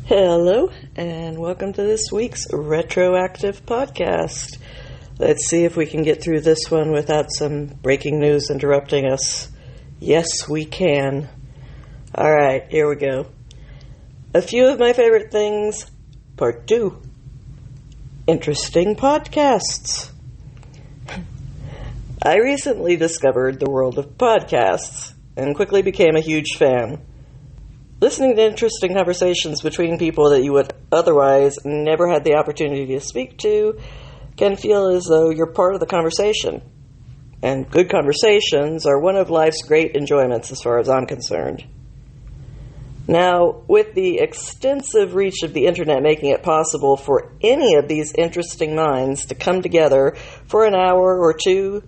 Hello, and welcome to this week's Retroactive Podcast. Let's see if we can get through this one without some breaking news interrupting us. Yes, we can. Alright, here we go. A few of my favorite things, Part 2. Interesting podcasts. I recently discovered the world of podcasts, and quickly became a huge fan. Listening to interesting conversations between people that you would otherwise never had the opportunity to speak to can feel as though you're part of the conversation. And good conversations are one of life's great enjoyments as far as I'm concerned. Now, with the extensive reach of the internet making it possible for any of these interesting minds to come together for an hour or two,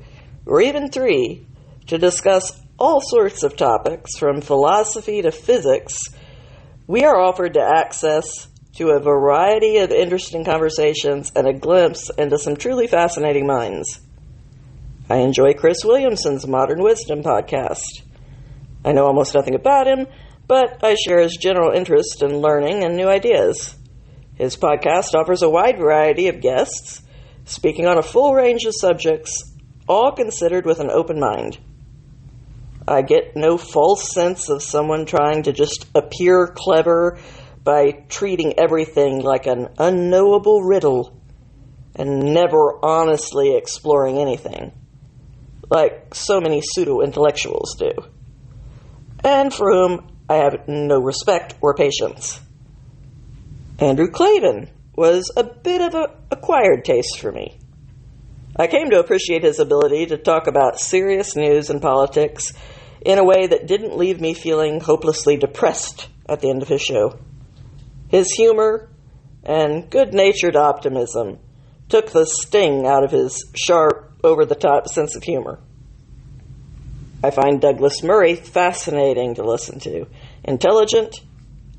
or even 3, to discuss all sorts of topics, from philosophy to physics, we are offered to access to a variety of interesting conversations and a glimpse into some truly fascinating minds. I enjoy Chris Williamson's Modern Wisdom podcast. I know almost nothing about him, but I share his general interest in learning and new ideas. His podcast offers a wide variety of guests, speaking on a full range of subjects, all considered with an open mind. I get no false sense of someone trying to just appear clever by treating everything like an unknowable riddle and never honestly exploring anything, like so many pseudo-intellectuals do, and for whom I have no respect or patience. Andrew Klavan was a bit of an acquired taste for me. I came to appreciate his ability to talk about serious news and politics in a way that didn't leave me feeling hopelessly depressed at the end of his show. His humor and good-natured optimism took the sting out of his sharp, over-the-top sense of humor. I find Douglas Murray fascinating to listen to. Intelligent,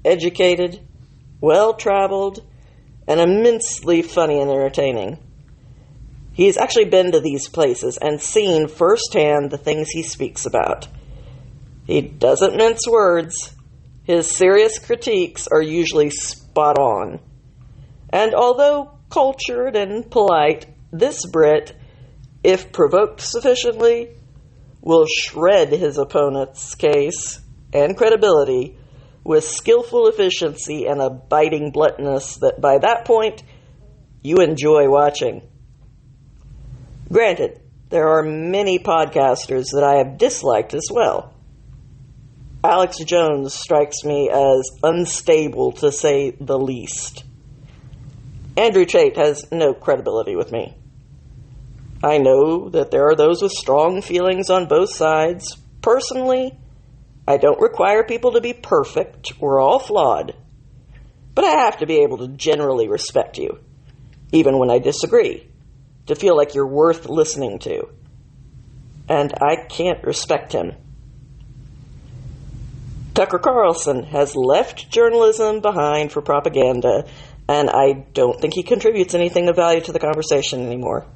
educated, well-traveled, and immensely funny and entertaining. He's actually been to these places and seen firsthand the things he speaks about. He doesn't mince words. His serious critiques are usually spot on. And although cultured and polite, this Brit, if provoked sufficiently, will shred his opponent's case and credibility with skillful efficiency and a biting bluntness that by that point you enjoy watching. Granted, there are many podcasters that I have disliked as well. Alex Jones strikes me as unstable, to say the least. Andrew Tate has no credibility with me. I know that there are those with strong feelings on both sides. Personally, I don't require people to be perfect. We're all flawed. But I have to be able to generally respect you, even when I disagree, to feel like you're worth listening to. And I can't respect him. Tucker Carlson has left journalism behind for propaganda, and I don't think he contributes anything of value to the conversation anymore.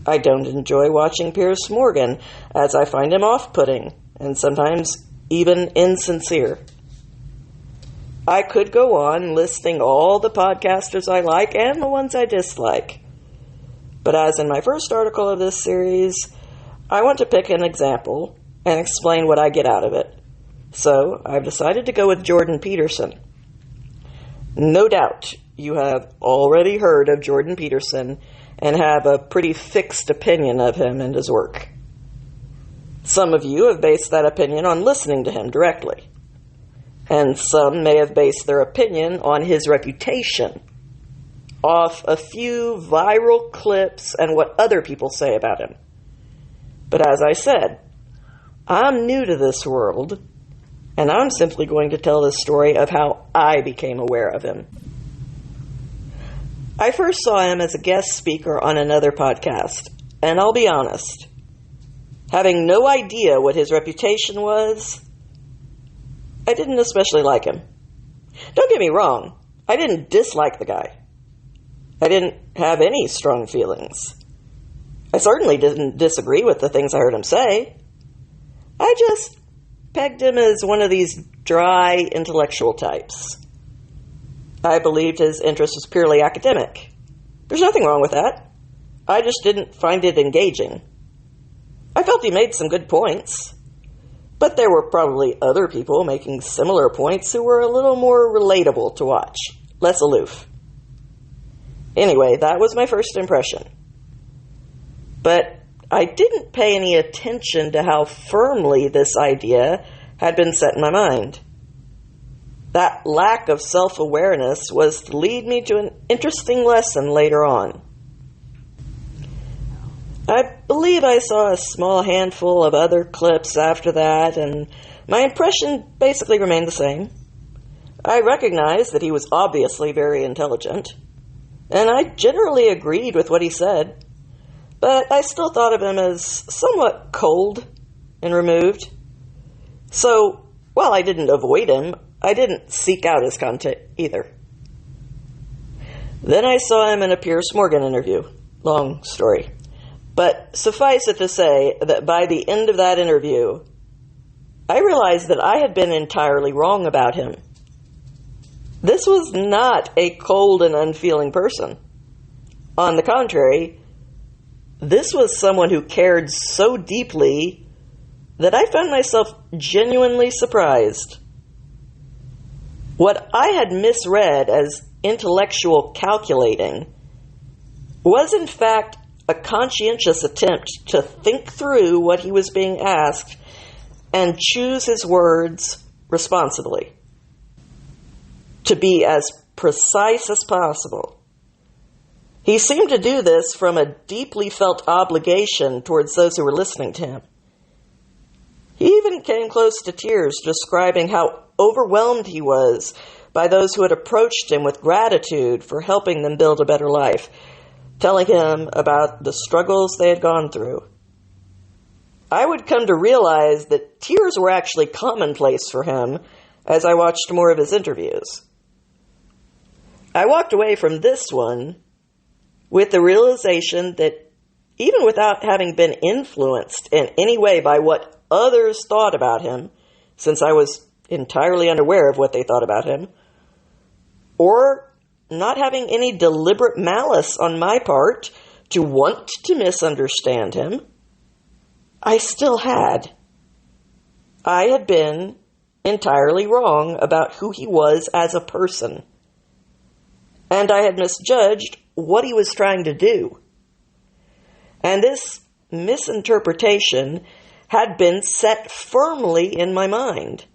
I don't enjoy watching Piers Morgan, as I find him off-putting, and sometimes even insincere. I could go on listing all the podcasters I like and the ones I dislike. But as in my first article of this series, I want to pick an example and explain what I get out of it. So I've decided to go with Jordan Peterson. No doubt you have already heard of Jordan Peterson and have a pretty fixed opinion of him and his work. Some of you have based that opinion on listening to him directly, and some may have based their opinion on his reputation, off a few viral clips and what other people say about him. But as I said, I'm new to this world, and I'm simply going to tell the story of how I became aware of him. I first saw him as a guest speaker on another podcast, and I'll be honest, having no idea what his reputation was, I didn't especially like him. Don't get me wrong, I didn't dislike the guy. I didn't have any strong feelings. I certainly didn't disagree with the things I heard him say. I just pegged him as one of these dry intellectual types. I believed his interest was purely academic. There's nothing wrong with that. I just didn't find it engaging. I felt he made some good points, but there were probably other people making similar points who were a little more relatable to watch, less aloof. Anyway, that was my first impression. But I didn't pay any attention to how firmly this idea had been set in my mind. That lack of self-awareness was to lead me to an interesting lesson later on. I believe I saw a small handful of other clips after that, and my impression basically remained the same. I recognized that he was obviously very intelligent, and I generally agreed with what he said, but I still thought of him as somewhat cold and removed. So, while I didn't avoid him, I didn't seek out his content either. Then I saw him in a Piers Morgan interview. Long story. But suffice it to say that by the end of that interview, I realized that I had been entirely wrong about him. This was not a cold and unfeeling person. On the contrary, this was someone who cared so deeply that I found myself genuinely surprised. What I had misread as intellectual calculating was in fact a conscientious attempt to think through what he was being asked and choose his words responsibly. To be as precise as possible. He seemed to do this from a deeply felt obligation towards those who were listening to him. He even came close to tears, describing how overwhelmed he was by those who had approached him with gratitude for helping them build a better life, telling him about the struggles they had gone through. I would come to realize that tears were actually commonplace for him as I watched more of his interviews. I walked away from this one with the realization that even without having been influenced in any way by what others thought about him, since I was entirely unaware of what they thought about him, or not having any deliberate malice on my part to want to misunderstand him, I still had. I had been entirely wrong about who he was as a person. And I had misjudged what he was trying to do. And this misinterpretation had been set firmly in my mind.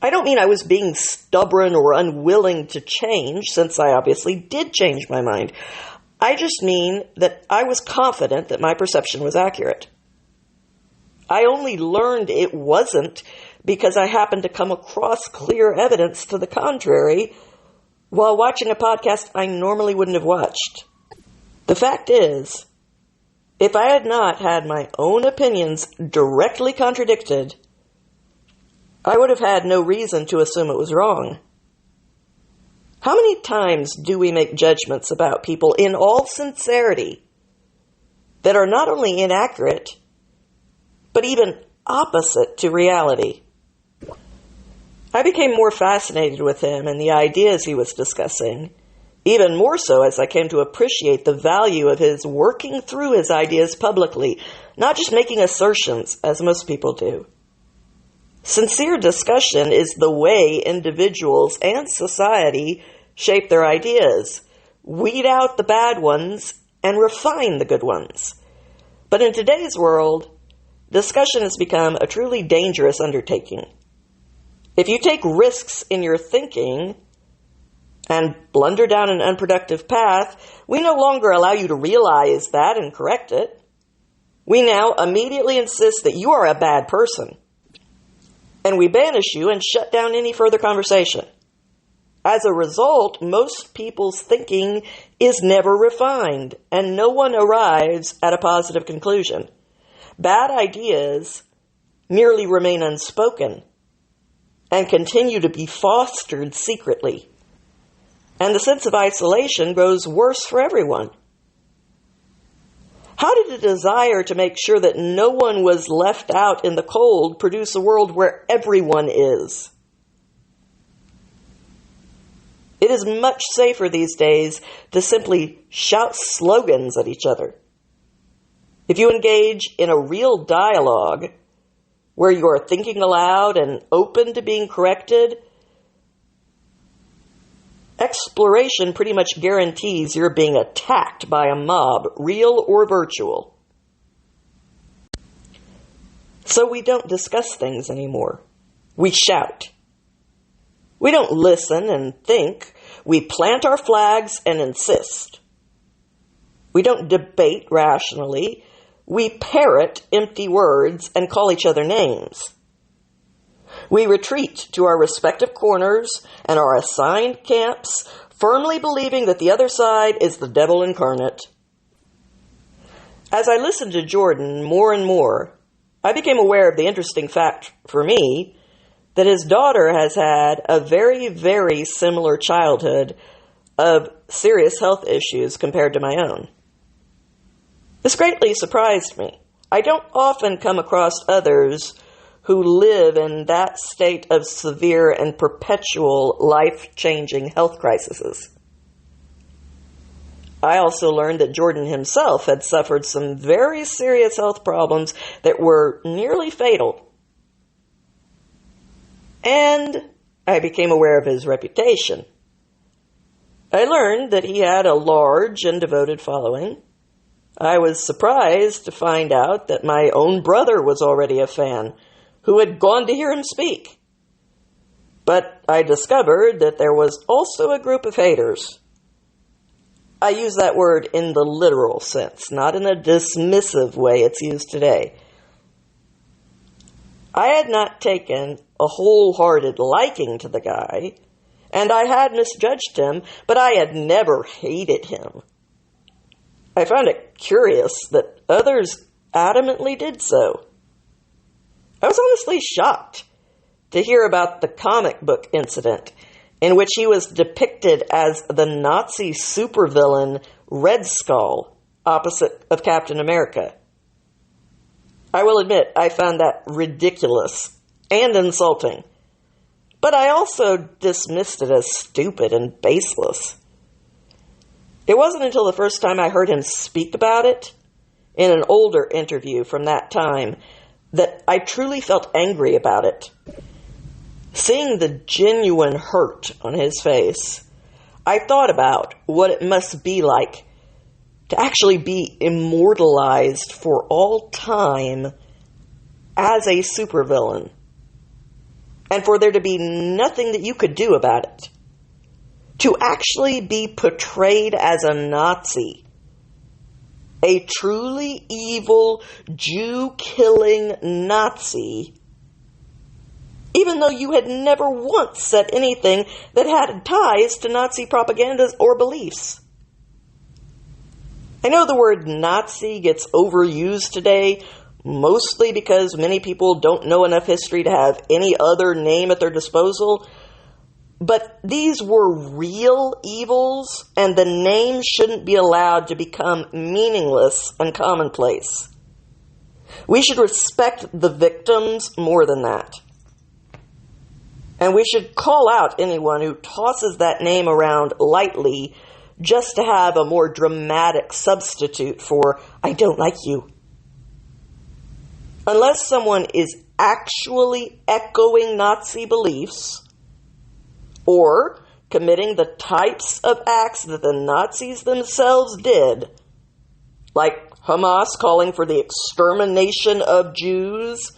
I don't mean I was being stubborn or unwilling to change, since I obviously did change my mind. I just mean that I was confident that my perception was accurate. I only learned it wasn't because I happened to come across clear evidence to the contrary while watching a podcast I normally wouldn't have watched. The fact is, if I had not had my own opinions directly contradicted, I would have had no reason to assume it was wrong. How many times do we make judgments about people in all sincerity that are not only inaccurate, but even opposite to reality? I became more fascinated with him and the ideas he was discussing, even more so as I came to appreciate the value of his working through his ideas publicly, not just making assertions, as most people do. Sincere discussion is the way individuals and society shape their ideas, weed out the bad ones, and refine the good ones. But in today's world, discussion has become a truly dangerous undertaking. If you take risks in your thinking and blunder down an unproductive path, we no longer allow you to realize that and correct it. We now immediately insist that you are a bad person, and we banish you and shut down any further conversation. As a result, most people's thinking is never refined, and no one arrives at a positive conclusion. Bad ideas merely remain unspoken and continue to be fostered secretly. And the sense of isolation grows worse for everyone. How did a desire to make sure that no one was left out in the cold produce a world where everyone is? It It is much safer these days to simply shout slogans at each other. If you engage in a real dialogue where you are thinking aloud and open to being corrected, exploration pretty much guarantees you're being attacked by a mob, real or virtual. So we don't discuss things anymore. We shout. We don't listen and think. We plant our flags and insist. We don't debate rationally. We parrot empty words and call each other names. We retreat to our respective corners and our assigned camps, firmly believing that the other side is the devil incarnate. As I listened to Jordan more and more, I became aware of the interesting fact for me that his daughter has had a very, very similar childhood of serious health issues compared to my own. This greatly surprised me. I don't often come across others who live in that state of severe and perpetual life-changing health crises. I also learned that Jordan himself had suffered some very serious health problems that were nearly fatal. And I became aware of his reputation. I learned that he had a large and devoted following. I was surprised to find out that my own brother was already a fan, who had gone to hear him speak. But I discovered that there was also a group of haters. I use that word in the literal sense, not in a dismissive way it's used today. I had not taken a wholehearted liking to the guy, and I had misjudged him, but I had never hated him. I found it curious that others adamantly did so. I was honestly shocked to hear about the comic book incident in which he was depicted as the Nazi supervillain Red Skull opposite of Captain America. I will admit I found that ridiculous and insulting, but I also dismissed it as stupid and baseless. It wasn't until the first time I heard him speak about it, in an older interview from that time, that I truly felt angry about it. Seeing the genuine hurt on his face, I thought about what it must be like to actually be immortalized for all time as a supervillain, and for there to be nothing that you could do about it. To actually be portrayed as a Nazi, a truly evil, Jew-killing Nazi, even though you had never once said anything that had ties to Nazi propaganda or beliefs. I know the word Nazi gets overused today, mostly because many people don't know enough history to have any other name at their disposal. But these were real evils, and the name shouldn't be allowed to become meaningless and commonplace. We should respect the victims more than that. And we should call out anyone who tosses that name around lightly just to have a more dramatic substitute for, I don't like you. Unless someone is actually echoing Nazi beliefs, or committing the types of acts that the Nazis themselves did, like Hamas calling for the extermination of Jews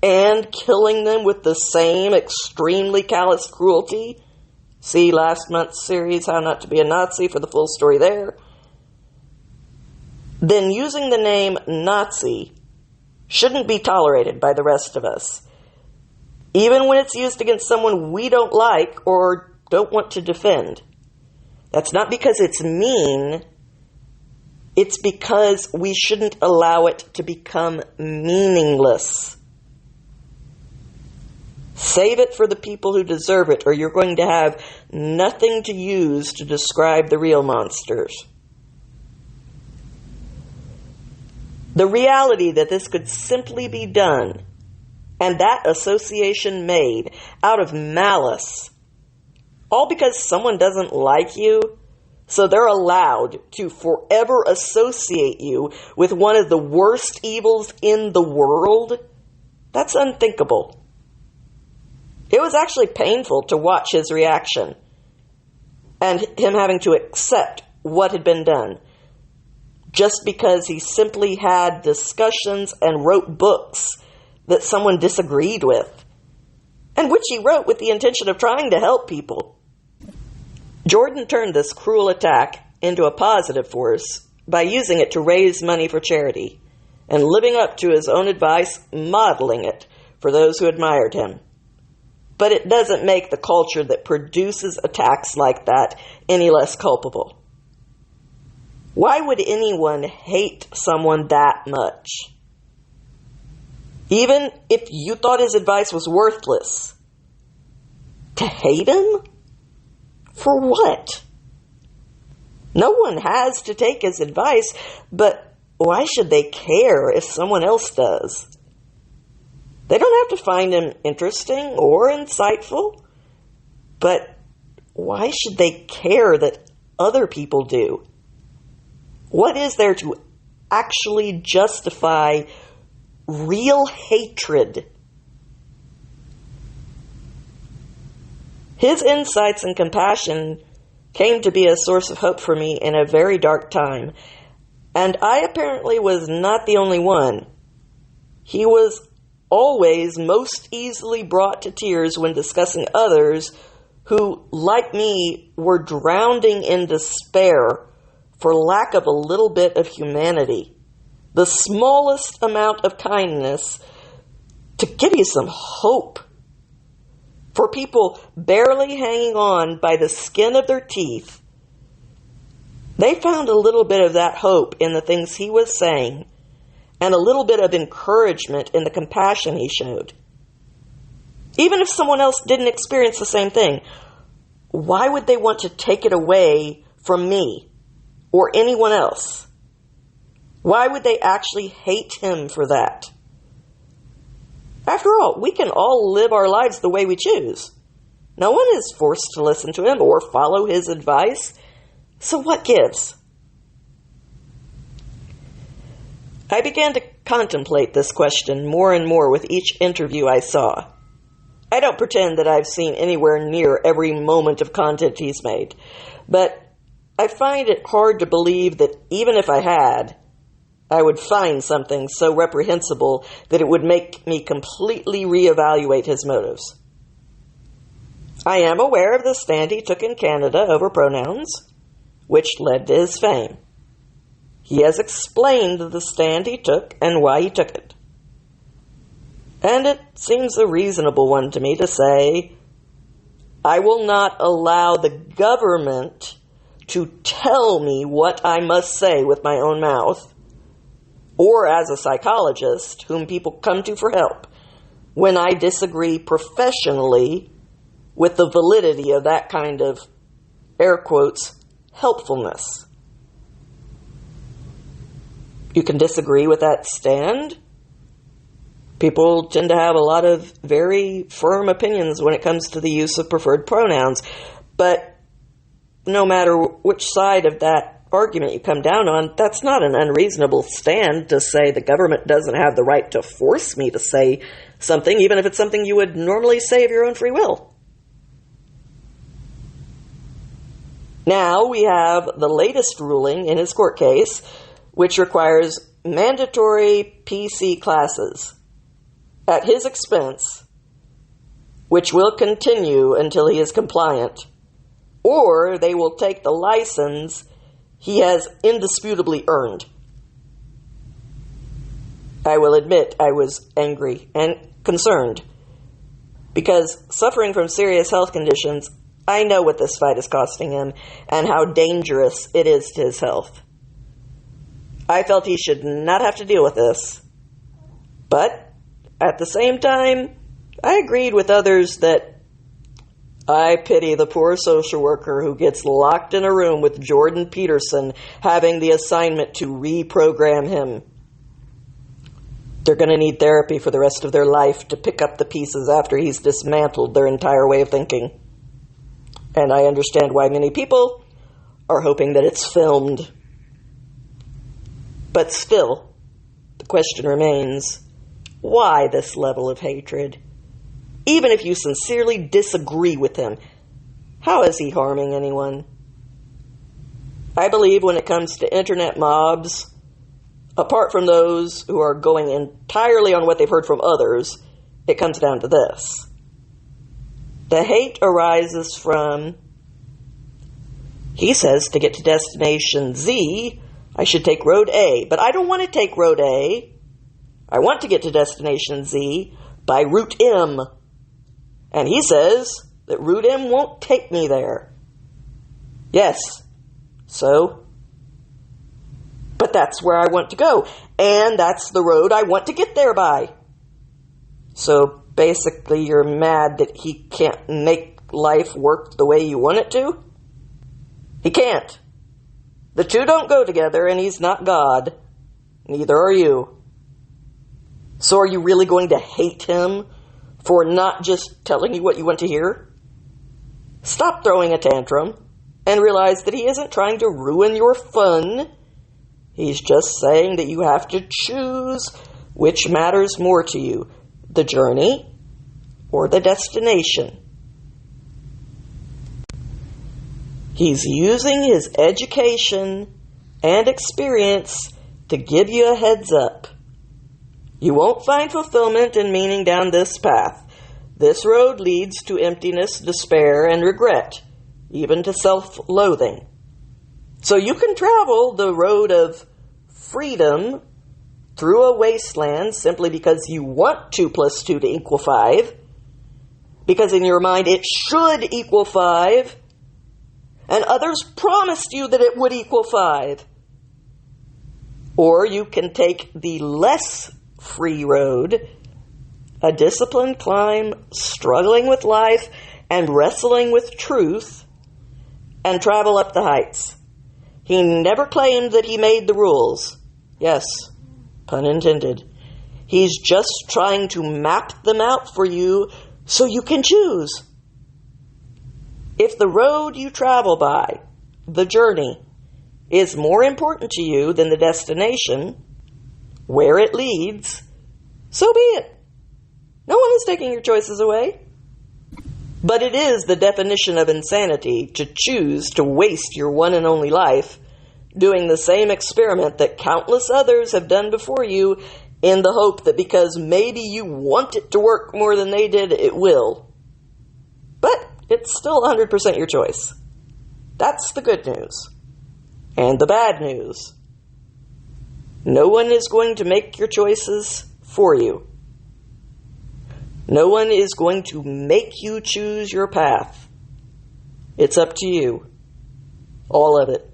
and killing them with the same extremely callous cruelty. See last month's series, How Not to Be a Nazi, for the full story there. Then using the name Nazi shouldn't be tolerated by the rest of us, even when it's used against someone we don't like or don't want to defend. That's not because it's mean. It's because we shouldn't allow it to become meaningless. Save it for the people who deserve it, or you're going to have nothing to use to describe the real monsters. The reality that this could simply be done, and that association made out of malice, all because someone doesn't like you, so they're allowed to forever associate you with one of the worst evils in the world? That's unthinkable. It was actually painful to watch his reaction and him having to accept what had been done just because he simply had discussions and wrote books that someone disagreed with, and which he wrote with the intention of trying to help people. Jordan turned this cruel attack into a positive force by using it to raise money for charity and living up to his own advice, modeling it for those who admired him. But it doesn't make the culture that produces attacks like that any less culpable. Why would anyone hate someone that much? Even if you thought his advice was worthless. To hate him? For what? No one has to take his advice, but why should they care if someone else does? They don't have to find him interesting or insightful, but why should they care that other people do? What is there to actually justify real hatred? His insights and compassion came to be a source of hope for me in a very dark time, and I apparently was not the only one. He was always most easily brought to tears when discussing others who, like me, were drowning in despair for lack of a little bit of humanity. The smallest amount of kindness to give you some hope. For people barely hanging on by the skin of their teeth, they found a little bit of that hope in the things he was saying, and a little bit of encouragement in the compassion he showed. Even if someone else didn't experience the same thing, why would they want to take it away from me or anyone else? Why would they actually hate him for that? After all, we can all live our lives the way we choose. No one is forced to listen to him or follow his advice. So what gives? I began to contemplate this question more and more with each interview I saw. I don't pretend that I've seen anywhere near every moment of content he's made, but I find it hard to believe that even if I had, I would find something so reprehensible that it would make me completely reevaluate his motives. I am aware of the stand he took in Canada over pronouns, which led to his fame. He has explained the stand he took and why he took it. And it seems a reasonable one to me to say, I will not allow the government to tell me what I must say with my own mouth, or as a psychologist whom people come to for help, when I disagree professionally with the validity of that kind of, air quotes, helpfulness. You can disagree with that stand. People tend to have a lot of very firm opinions when it comes to the use of preferred pronouns, but no matter which side of that argument you come down on, that's not an unreasonable stand to say the government doesn't have the right to force me to say something, even if it's something you would normally say of your own free will. Now we have the latest ruling in his court case, which requires mandatory PC classes at his expense, which will continue until he is compliant, or they will take the license he has indisputably earned. I will admit I was angry and concerned, because suffering from serious health conditions, I know what this fight is costing him and how dangerous it is to his health. I felt he should not have to deal with this, but at the same time, I agreed with others that I pity the poor social worker who gets locked in a room with Jordan Peterson having the assignment to reprogram him. They're going to need therapy for the rest of their life to pick up the pieces after he's dismantled their entire way of thinking. And I understand why many people are hoping that it's filmed. But still, the question remains, why this level of hatred? Even if you sincerely disagree with him, how is he harming anyone? I believe when it comes to internet mobs, apart from those who are going entirely on what they've heard from others, it comes down to this. The hate arises from, he says to get to destination Z, I should take road A, but I don't want to take road A. I want to get to destination Z by route M. And he says that route M won't take me there. Yes. So? But that's where I want to go. And that's the road I want to get there by. So basically you're mad that he can't make life work the way you want it to? He can't. The two don't go together, and he's not God. Neither are you. So are you really going to hate him for not just telling you what you want to hear? Stop throwing a tantrum and realize that he isn't trying to ruin your fun. He's just saying that you have to choose which matters more to you, the journey or the destination. He's using his education and experience to give you a heads up. You won't find fulfillment and meaning down this path. This road leads to emptiness, despair, and regret, even to self-loathing. So you can travel the road of freedom through a wasteland simply because you want 2 + 2 to equal 5, because in your mind it should equal 5, and others promised you that it would equal 5. Or you can take the less free road, a disciplined climb, struggling with life and wrestling with truth, and travel up the heights. He never claimed that he made the rules. Yes, pun intended. He's just trying to map them out for you so you can choose. If the road you travel by, the journey, is more important to you than the destination, where it leads, so be it. No one is taking your choices away. But it is the definition of insanity to choose to waste your one and only life doing the same experiment that countless others have done before you in the hope that because maybe you want it to work more than they did, it will. But it's still 100% your choice. That's the good news. And the bad news. No one is going to make your choices for you. No one is going to make you choose your path. It's up to you. All of it.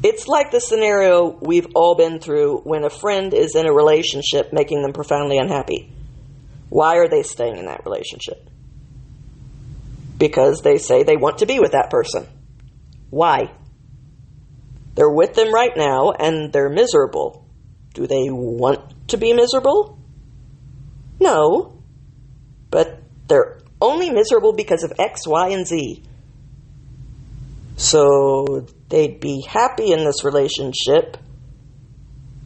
It's like the scenario we've all been through when a friend is in a relationship making them profoundly unhappy. Why are they staying in that relationship? Because they say they want to be with that person. Why? They're with them right now and they're miserable. Do they want to be miserable? No. But they're only miserable because of X, Y, and Z. So they'd be happy in this relationship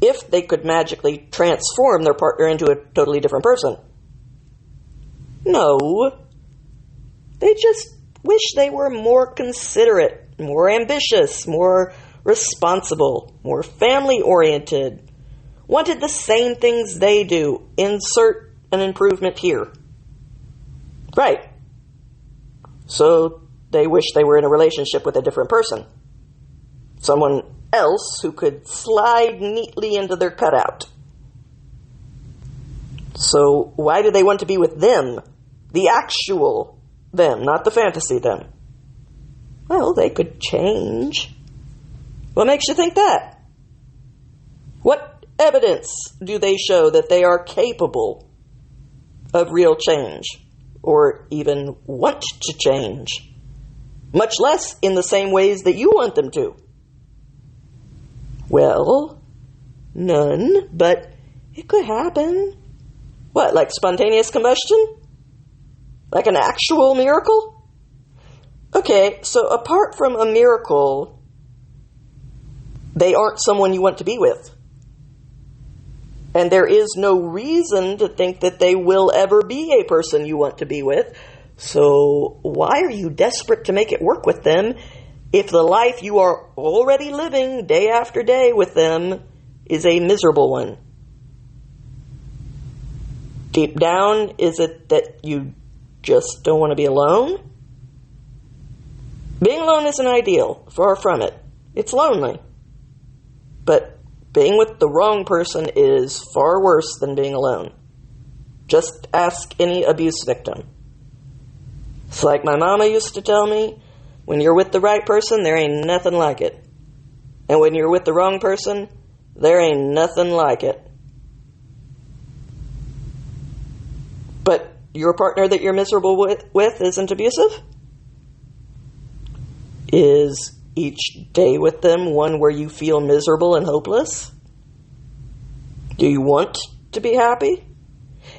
if they could magically transform their partner into a totally different person. No. They just wish they were more considerate, more ambitious, more responsible, more family-oriented, wanted the same things they do. Insert an improvement here. Right. So they wish they were in a relationship with a different person. Someone else who could slide neatly into their cutout. So why do they want to be with them? The actual them, not the fantasy them. Well, they could change. What makes you think that? What evidence do they show that they are capable of real change, or even want to change, much less in the same ways that you want them to? Well, none, but it could happen. What, like spontaneous combustion? Like an actual miracle? Okay, so apart from a miracle, they aren't someone you want to be with. And there is no reason to think that they will ever be a person you want to be with. So why are you desperate to make it work with them if the life you are already living day after day with them is a miserable one? Deep down, is it that you just don't want to be alone? Being alone isn't ideal, far from it. It's lonely. But being with the wrong person is far worse than being alone. Just ask any abuse victim. It's like my mama used to tell me, when you're with the right person, there ain't nothing like it. And when you're with the wrong person, there ain't nothing like it. But your partner that you're miserable with isn't abusive? Is each day with them one where you feel miserable and hopeless? Do you want to be happy?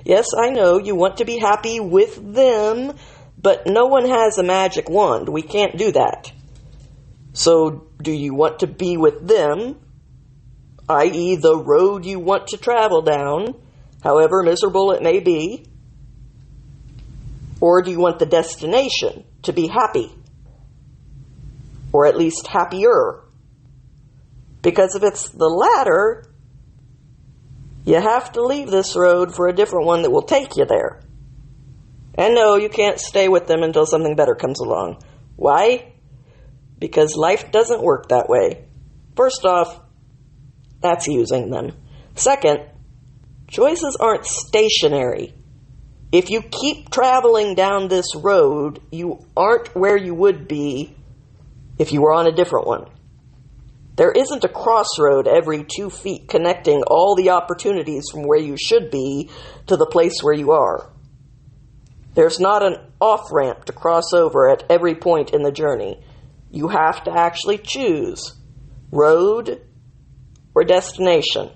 Yes, I know you want to be happy with them, but no one has a magic wand. We can't do that. So, do you want to be with them, i.e. the road you want to travel down, however miserable it may be? Or do you want the destination to be happy? Or at least happier? Because if it's the latter, you have to leave this road for a different one that will take you there. And no, you can't stay with them until something better comes along. Why? Because life doesn't work that way. First off, that's using them. Second, choices aren't stationary. If you keep traveling down this road, you aren't where you would be if you were on a different one. There isn't a crossroad every 2 feet connecting all the opportunities from where you should be to the place where you are. There's not an off-ramp to cross over at every point in the journey. You have to actually choose road or destination.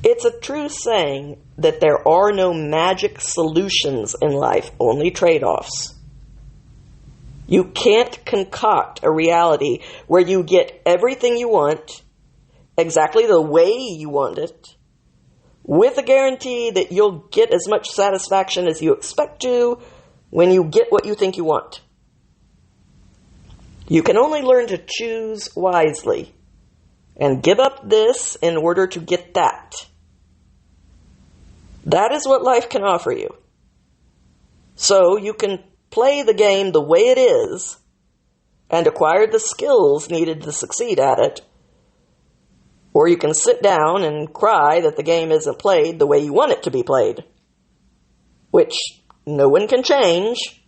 It's a true saying that there are no magic solutions in life, only trade-offs. You can't concoct a reality where you get everything you want, exactly the way you want it, with a guarantee that you'll get as much satisfaction as you expect to when you get what you think you want. You can only learn to choose wisely and give up this in order to get that. That is what life can offer you. So you can play the game the way it is and acquire the skills needed to succeed at it. Or you can sit down and cry that the game isn't played the way you want it to be played, which no one can change,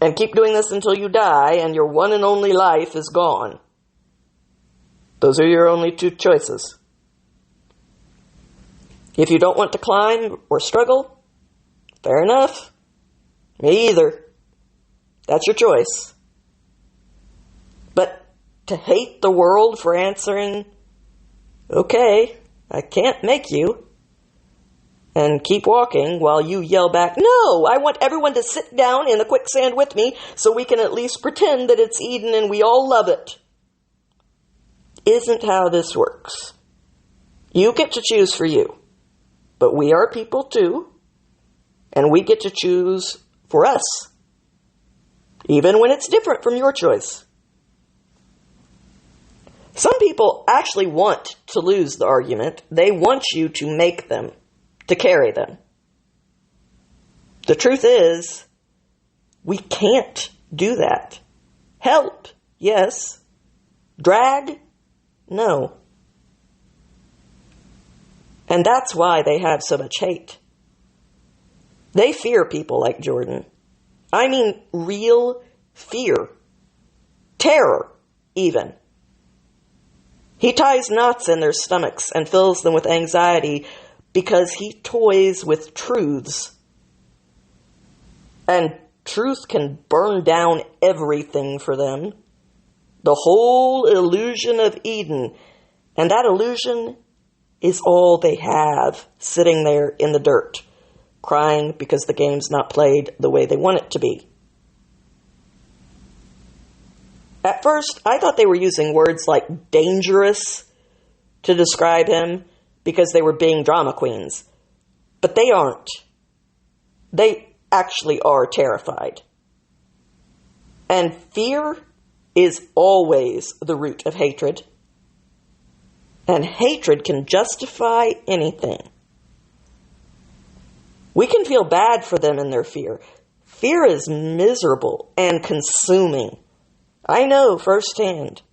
and keep doing this until you die and your one and only life is gone. Those are your only two choices. If you don't want to climb or struggle, fair enough. Me either. That's your choice. But to hate the world for answering, okay, I can't make you, and keep walking while you yell back, no, I want everyone to sit down in the quicksand with me so we can at least pretend that it's Eden and we all love it, isn't how this works. You get to choose for you, but we are people too, and we get to choose for us, even when it's different from your choice. Some people actually want to lose the argument. They want you to make them, to carry them. The truth is, we can't do that. Help, yes. Drag, no. And that's why they have so much hate. They fear people like Jordan. I mean, real fear. Terror, even. He ties knots in their stomachs and fills them with anxiety because he toys with truths. And truth can burn down everything for them. The whole illusion of Eden. And that illusion is all they have sitting there in the dirt, crying because the game's not played the way they want it to be. At first, I thought they were using words like dangerous to describe him because they were being drama queens. But they aren't. They actually are terrified. And fear is always the root of hatred. And hatred can justify anything. We can feel bad for them in their fear. Fear is miserable and consuming. I know firsthand.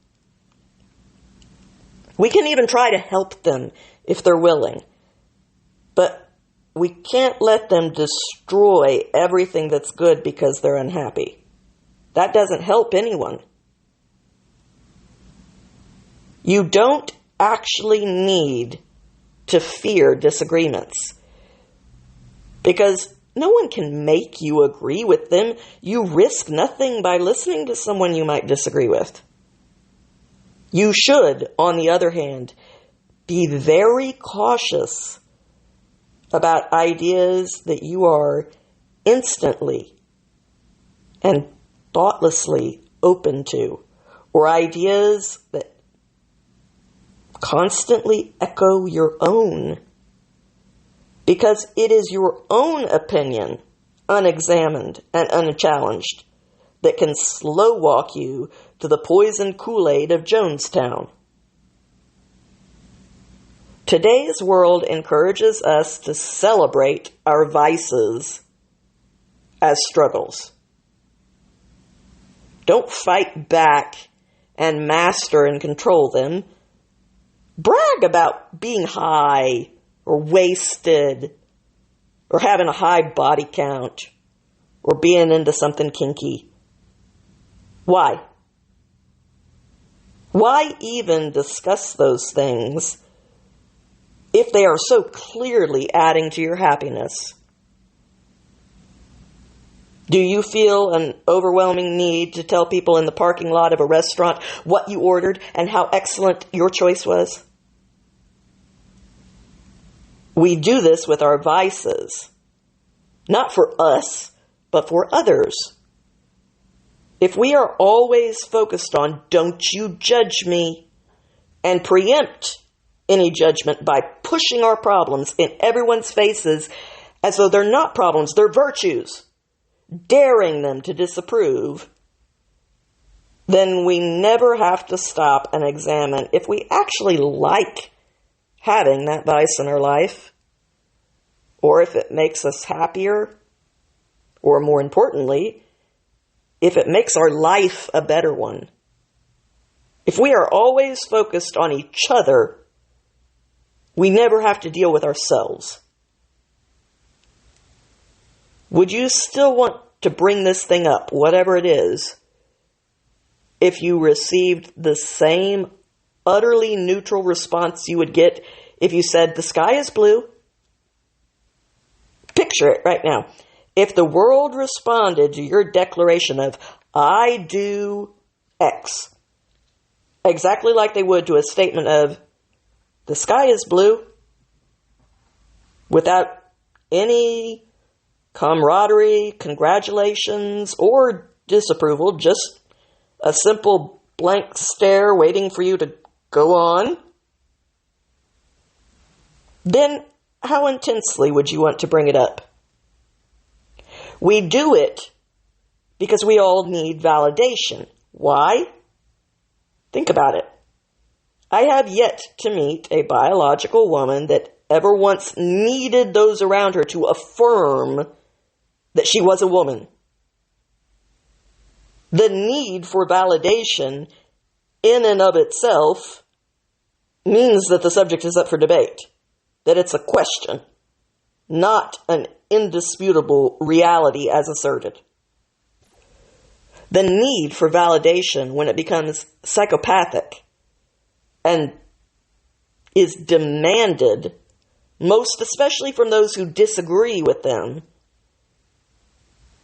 We can even try to help them if they're willing. But we can't let them destroy everything that's good because they're unhappy. That doesn't help anyone. You don't actually need to fear disagreements, because no one can make you agree with them. You risk nothing by listening to someone you might disagree with. You should, on the other hand, be very cautious about ideas that you are instantly and thoughtlessly open to, or ideas that constantly echo your own, because it is your own opinion, unexamined and unchallenged, that can slow walk you to the poisoned Kool-Aid of Jonestown. Today's world encourages us to celebrate our vices as struggles. Don't fight back and master and control them. Brag about being high or wasted or having a high body count or being into something kinky. Why? Why even discuss those things if they are so clearly adding to your happiness? Do you feel an overwhelming need to tell people in the parking lot of a restaurant what you ordered and how excellent your choice was? We do this with our vices, not for us, but for others. If we are always focused on "don't you judge me" and preempt any judgment by pushing our problems in everyone's faces as though they're not problems, they're virtues, daring them to disapprove, then we never have to stop and examine if we actually like having that vice in our life, or if it makes us happier, or more importantly, if it makes our life a better one. If we are always focused on each other, we never have to deal with ourselves. Would you still want to bring this thing up, whatever it is, if you received the same utterly neutral response you would get if you said, "The sky is blue"? Picture it right now. If the world responded to your declaration of, "I do X," exactly like they would to a statement of, "The sky is blue," without any camaraderie, congratulations, or disapproval, just a simple blank stare waiting for you to go on, then how intensely would you want to bring it up? We do it because we all need validation. Why? Think about it. I have yet to meet a biological woman that ever once needed those around her to affirm that she was a woman. The need for validation in and of itself means that the subject is up for debate, that it's a question, not an indisputable reality as asserted. The need for validation, when it becomes psychopathic and is demanded, most especially from those who disagree with them,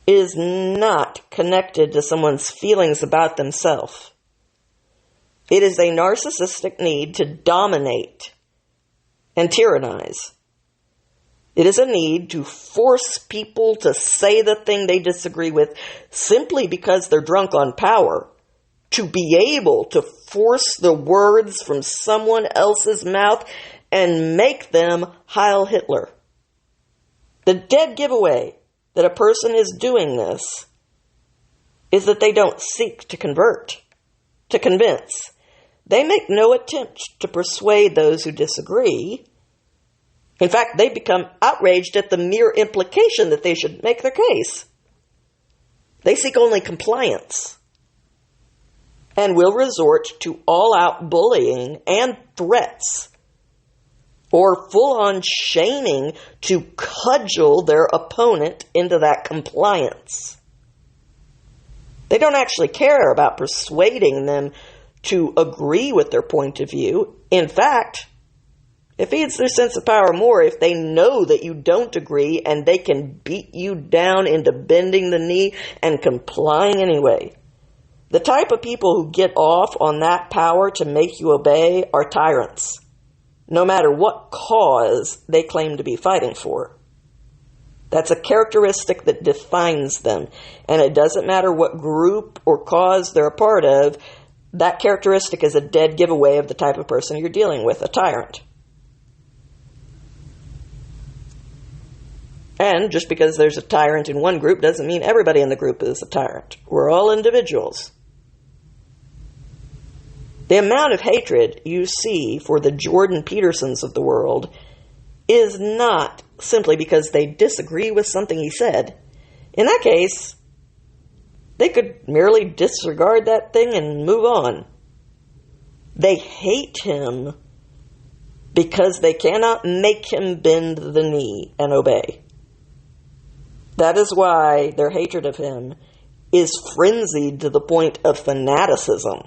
is not connected to someone's feelings about themselves. It is a narcissistic need to dominate and tyrannize. It is a need to force people to say the thing they disagree with simply because they're drunk on power, to be able to force the words from someone else's mouth and make them Heil Hitler. The dead giveaway that a person is doing this is that they don't seek to convert, to convince. They make no attempt to persuade those who disagree. In fact, they become outraged at the mere implication that they should make their case. They seek only compliance and will resort to all-out bullying and threats or full-on shaming to cudgel their opponent into that compliance. They don't actually care about persuading them to agree with their point of view. In fact, it feeds their sense of power more if they know that you don't agree and they can beat you down into bending the knee and complying anyway. The type of people who get off on that power to make you obey are tyrants, no matter what cause they claim to be fighting for. That's a characteristic that defines them, and it doesn't matter what group or cause they're a part of, that characteristic is a dead giveaway of the type of person you're dealing with, a tyrant. And just because there's a tyrant in one group doesn't mean everybody in the group is a tyrant. We're all individuals. The amount of hatred you see for the Jordan Petersons of the world is not simply because they disagree with something he said. In that case, they could merely disregard that thing and move on. They hate him because they cannot make him bend the knee and obey. That is why their hatred of him is frenzied to the point of fanaticism.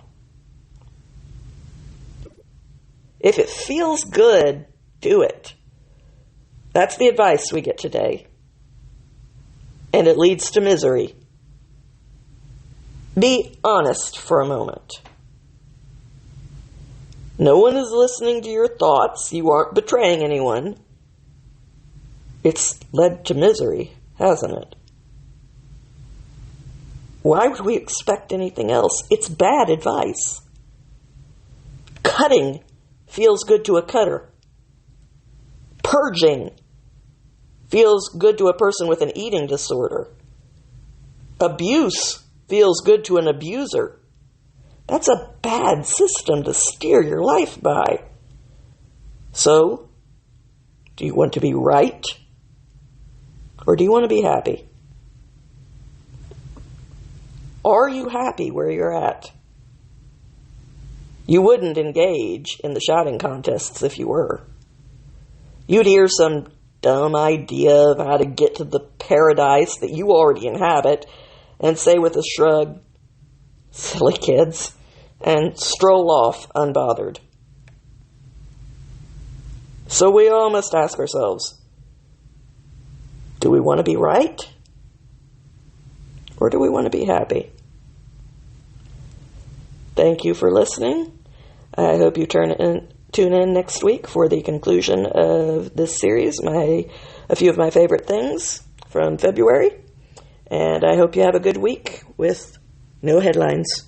If it feels good, do it. That's the advice we get today. And it leads to misery. Be honest for a moment. No one is listening to your thoughts. You aren't betraying anyone. It's led to misery, hasn't it? Why would we expect anything else? It's bad advice. Cutting feels good to a cutter. Purging feels good to a person with an eating disorder. Abuse feels good to an abuser. That's a bad system to steer your life by. So, do you want to be right? Or do you want to be happy? Are you happy where you're at? You wouldn't engage in the shouting contests if you were. You'd hear some dumb idea of how to get to the paradise that you already inhabit and say with a shrug, "Silly kids," and stroll off unbothered. So we all must ask ourselves, do we want to be right? Or do we want to be happy? Thank you for listening. I hope you tune in next week for the conclusion of this series, a few of my favorite things from February. And I hope you have a good week with no headlines.